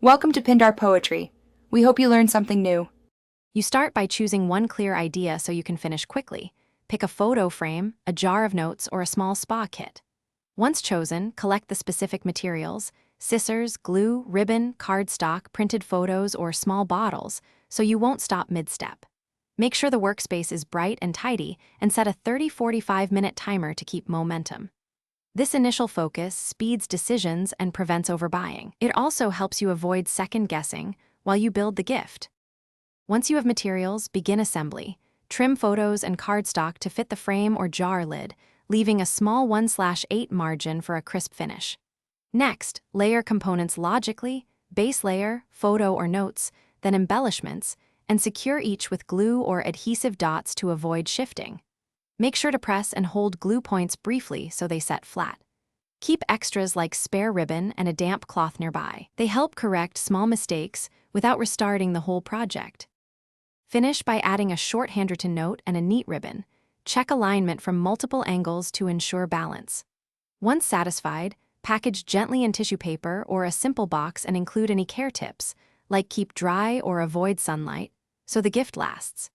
Welcome to Pindar Poetry. We hope you learned something new. You start by choosing one clear idea so you can finish quickly. Pick a photo frame, a jar of notes, or a small spa kit. Once chosen, collect the specific materials: scissors, glue, ribbon, cardstock, printed photos, or small bottles, so you won't stop mid-step. Make sure the workspace is bright and tidy, and set a 30-45-minute timer to keep momentum. This initial focus speeds decisions and prevents overbuying. It also helps you avoid second-guessing while you build the gift. Once you have materials, begin assembly. Trim photos and cardstock to fit the frame or jar lid, leaving a small 1/8 margin for a crisp finish. Next, layer components logically: base layer, photo or notes, then embellishments, and secure each with glue or adhesive dots to avoid shifting. Make sure to press and hold glue points briefly so they set flat. Keep extras like spare ribbon and a damp cloth nearby. They help correct small mistakes without restarting the whole project. Finish by adding a short handwritten note and a neat ribbon. Check alignment from multiple angles to ensure balance. Once satisfied, package gently in tissue paper or a simple box and include any care tips, like keep dry or avoid sunlight, so the gift lasts.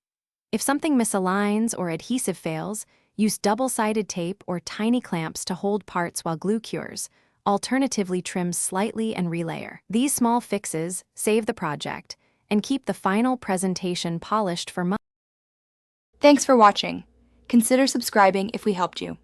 If something misaligns or adhesive fails, use double-sided tape or tiny clamps to hold parts while glue cures. Alternatively, trim slightly and relayer. These small fixes save the project and keep the final presentation polished for months. Thanks for watching. Consider subscribing if we helped you.